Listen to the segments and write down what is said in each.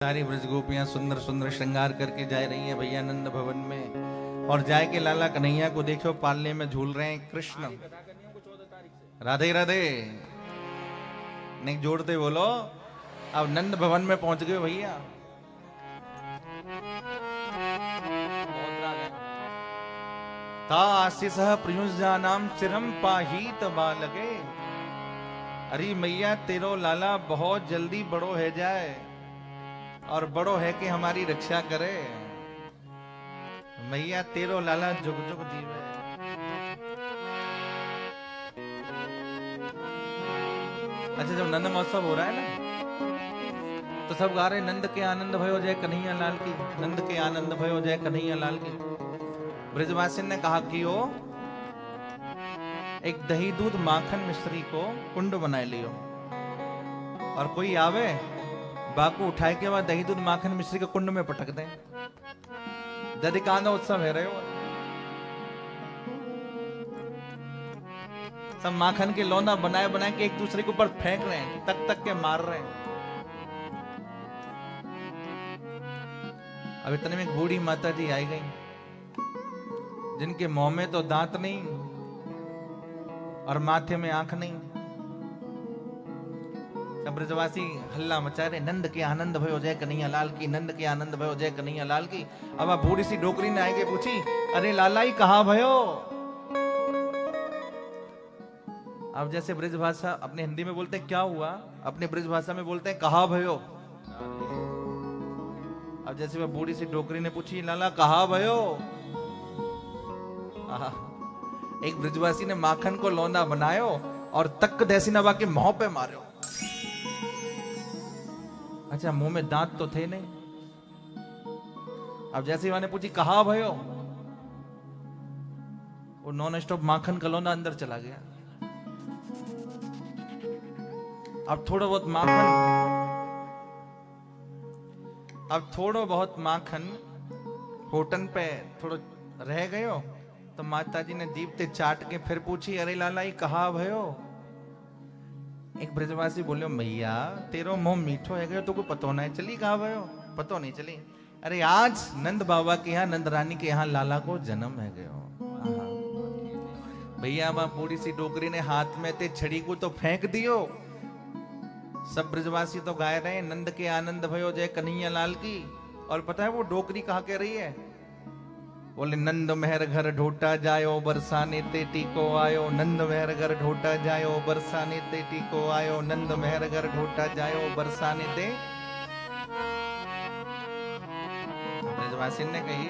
सारी ब्रज गोपियां सुंदर सुंदर श्रृंगार करके जा रही हैं भैया नंद भवन में। और जाए के लाला कन्हैया को देखो पालने में झूल रहे हैं कृष्ण। राधे राधे नहीं जोड़ते बोलो। अब नंद भवन में पहुंच गए भैया। ता आशीष प्रियुजानाम चिरम पाहीत बालके। अरे मैया तेरो लाला बहुत जल्दी बड़ो है जाए और बड़ो है कि हमारी रक्षा करे। मैया तेरो लाला जुग जुग जीवे। अच्छा जब नंद महोत्सव हो रहा है ना तो सब गा रहे नंद के आनंद भयो जय कन्हैया लाल की, नंद के आनंद भयो जय कन्हैया लाल की। ब्रजवासी ने कहा कि ओ एक दही दूध माखन मिश्री को कुंड बनाए लियो और कोई आवे बाकू उठाए के बाद दही दूध माखन मिश्री के कुंड में पटक दें। दधिकांदा उत्सव है रहे हो। सब माखन के लौंदा बनाए बनाए के एक दूसरे के ऊपर फेंक रहे हैं, तक तक के मार रहे हैं। अब इतने में एक बूढ़ी माता जी आई गई जिनके मुंह में तो दांत नहीं और माथे में आंख नहीं। ब्रजवासी हल्ला मचा रहे नंद के आनंद भयो जय कन्हैया लाल की, नंद के आनंद भयो जय कन्हैया लाल की। अब आप बूढ़ी सी डोकरी ने आके पूछी अरे लाला ही कहा भयो। अब जैसे ब्रज भाषा अपने हिंदी में बोलते हैं क्या हुआ, अपने ब्रज भाषा में बोलते हैं कहा भयो। अब जैसे वह बूढ़ी सी डोकरी ने पूछी लाला कहा भयो। एक ब्रजवासी ने माखन को लौंदा बनायो और तक देसी नवा के मुंह पे मारो। अच्छा मुंह में दांत तो थे नहीं। अब जैसे मैंने पूछी कहा भयो, वो नॉन स्टॉप माखन कलौना अंदर चला गया। अब थोड़ा बहुत माखन होटन पे थोड़ा रह गयो तो माता जी ने जीभ ते चाट के फिर पूछी अरे लाला ये कहा भयो। एक ब्रजवासी बोले मैया तेरो मुंह मीठो है गयो तो को पतो नहीं चली कहा भयो, पतो नहीं चली। अरे आज नंद बाबा के यहाँ नंद रानी के यहाँ लाला को जन्म है गयो। भैया वहां बूढ़ी सी डोकरी ने हाथ में ते छड़ी को तो फेंक दियो। सब ब्रजवासी तो गाए रहे नंद के आनंद भयो जय कन्हैया लाल की। और पता है वो डोकरी कहा कह रही है, बोले नंद मेहर घर ढोटा जायो बरसाने ते टीको आयो, नंद मेहर घर ढोटा जायो बरसाने ते टीको आयो, नंद मेहर घर ढोटा जायो बरसाने ते। ब्रजवासी ने कही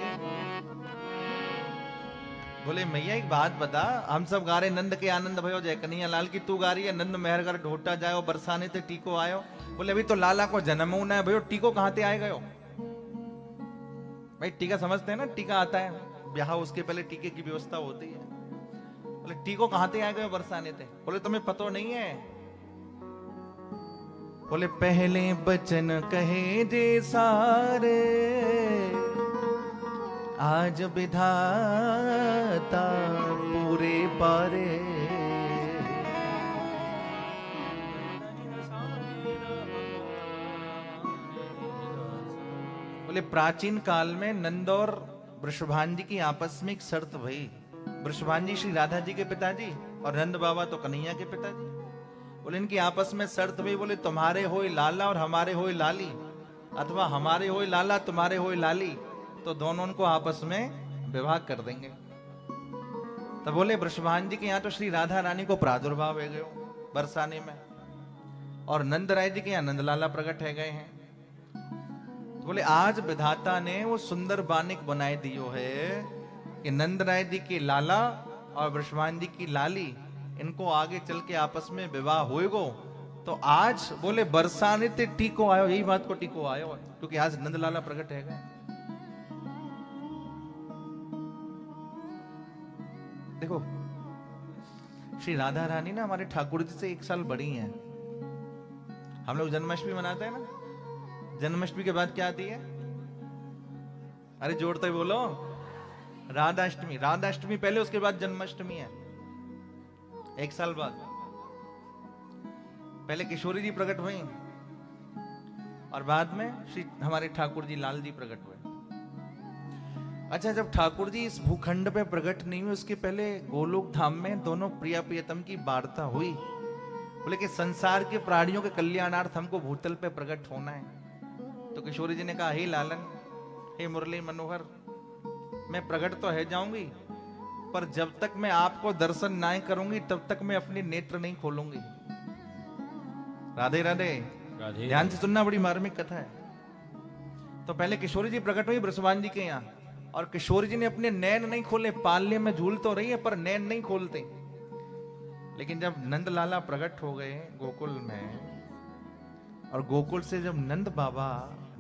बोले मैया एक बात बता, हम सब गा रहे नंद के आनंद भयो जय कन्हैया लाल की, तू गा रही है नंद मेहर घर ढोटा जायो बरसाने ते टीको आयो। बोले अभी तो लाला को जन्म होना है भयो, टीको कहां से आए गयो। भाई टीका समझते हैं ना, टीका आता है ब्याह उसके पहले टीके की व्यवस्था होती है। बोले टीको कहां से आ गए बरसाने थे। बोले तुम्हें पता नहीं है। बोले पहले बचन कहे जे सारे आज विधाता पूरे पारे। बोले प्राचीन काल में नंद और वृषभान जी की आपस में एक शर्त भई। वृषभान जी श्री राधा जी के पिताजी और नंद बाबा तो कन्हैया के पिताजी। बोले इनकी आपस में शर्त भई, बोले तुम्हारे होए लाला और हमारे होए लाली, अथवा हमारे होए लाला तुम्हारे होए लाली, तो दोनों को आपस में विवाह कर देंगे। तो बोले वृषभान जी के यहाँ तो श्री राधा रानी को प्रादुर्भाव है गयो बरसाने में, और नंद राय जी के यहाँ नंद लाला प्रकट है गए हैं। बोले आज विधाता ने वो सुंदर बानिक बनाए दियो है कि नंद राय जी के लाला और वृषभान जी की लाली, इनको आगे चल के आपस में विवाह होएगो। तो आज बोले बरसाने ते टीको आयो, यही बात को टीको आयो क्योंकि आज नंद लाला प्रकट है गए। देखो श्री राधा रानी ना हमारे ठाकुर जी से 1 साल बड़ी हैं। हम लोग जन्माष्टमी मनाते हैं ना, जन्माष्टमी के बाद क्या आती है, अरे जोड़ते ही बोलो, राधाष्टमी। राधाष्टमी पहले उसके बाद जन्माष्टमी है 1 साल बाद। पहले किशोरी जी प्रकट हुई और बाद में श्री हमारे ठाकुर जी लाल जी प्रकट हुए। अच्छा, जब ठाकुर जी इस भूखंड पे प्रकट नहीं हुए, उसके पहले गोलोक धाम में दोनों प्रिया प्रियतम की वार्ता हुई। बोले कि संसार के प्राणियों के कल्याणार्थ हमको भूतल पे प्रकट होना है। तो किशोरी जी ने कहा, हे लालन, हे मुरली मनोहर, मैं प्रकट तो है जाऊंगी, पर जब तक मैं आपको दर्शन ना करूंगी तब तक मैं अपने नेत्र नहीं खोलूंगी। राधे राधे। ध्यान से सुनना, बड़ी मार्मिक कथा है। तो पहले किशोरी जी प्रकट हुई बृषभान जी के यहाँ, और किशोरी जी ने अपने नैन नहीं खोले। पालने में झूल तो रही है पर नैन नहीं खोलते। लेकिन जब नंद लाला प्रकट हो गए गोकुल में, और गोकुल से जब नंद बाबा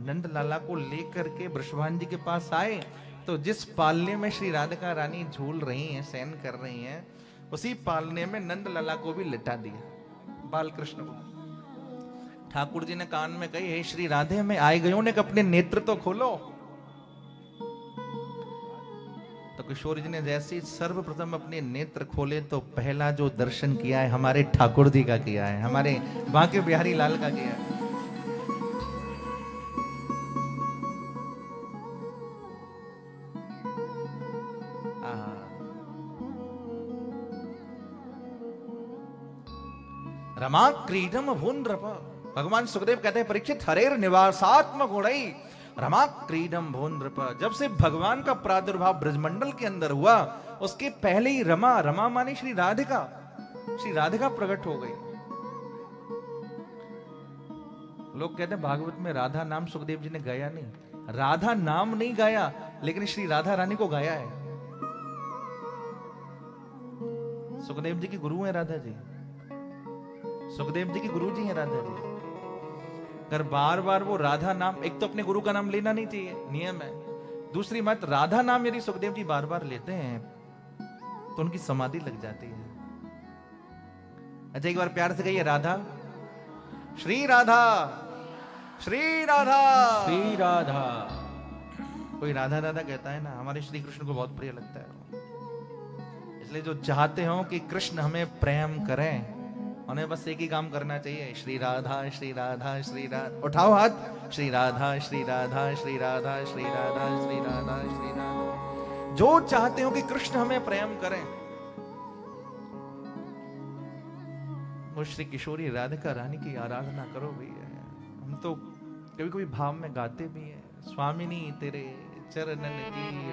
नंद लाला को लेकर के बृषभान जी के पास आए, तो जिस पालने में श्री राधिका रानी झूल रही हैं, शयन कर रही हैं, उसी पालने में नंद लाला को भी लिटा दिया, बाल कृष्ण को। ठाकुर जी ने कान में कही, हे श्री राधे, मैं आए गयों ने अपने नेत्र तो खोलो। तो किशोर जी ने जैसे ही सर्वप्रथम अपने नेत्र खोले, तो पहला जो दर्शन किया है हमारे ठाकुर जी का किया है, हमारे बांके बिहारी लाल का किया है। रमा क्रीडम भूनृप। भगवान सुखदेव कहते हैं, परीक्षित, हरेर निवासात्म गुणई रमा क्रीडम भूनृप। जब से भगवान का प्रादुर्भाव ब्रजमंडल के अंदर हुआ, उसके पहले ही रमा, रमा माने श्री राधिका, श्री राधिका प्रकट हो गई। लोग कहते हैं भागवत में राधा नाम सुखदेव जी ने गाया नहीं। राधा नाम नहीं गाया, लेकिन श्री राधा रानी को गाया है। सुखदेव जी की गुरु है राधा जी, सुखदेव जी की गुरु जी हैं राधा जी। अगर बार बार वो राधा नाम, एक तो अपने गुरु का नाम लेना नहीं चाहिए, नियम है। दूसरी बात, राधा नाम यदि सुखदेव जी बार बार लेते हैं तो उनकी समाधि लग जाती है। अच्छा, एक बार प्यार से कहिए, राधा, श्री राधा, श्री राधा, श्री राधा। कोई राधा राधा कहता है ना, हमारे श्री कृष्ण को बहुत प्रिय लगता है। इसलिए जो चाहते हो कि कृष्ण हमें प्रेम करें, उन्हें बस एक ही काम करना चाहिए, श्री राधा, श्री राधा, श्री राधा। उठाओ हाथ, श्री राधा, श्री राधा, श्री राधा, श्री राधा, श्री राधा, श्री राधा। जो चाहते हो कि कृष्ण हमें प्रेम करें, वो श्री किशोरी राधिका रानी की आराधना करो भैया। हम तो कभी कभी भाव में गाते भी हैं, स्वामिनी तेरे चरणन की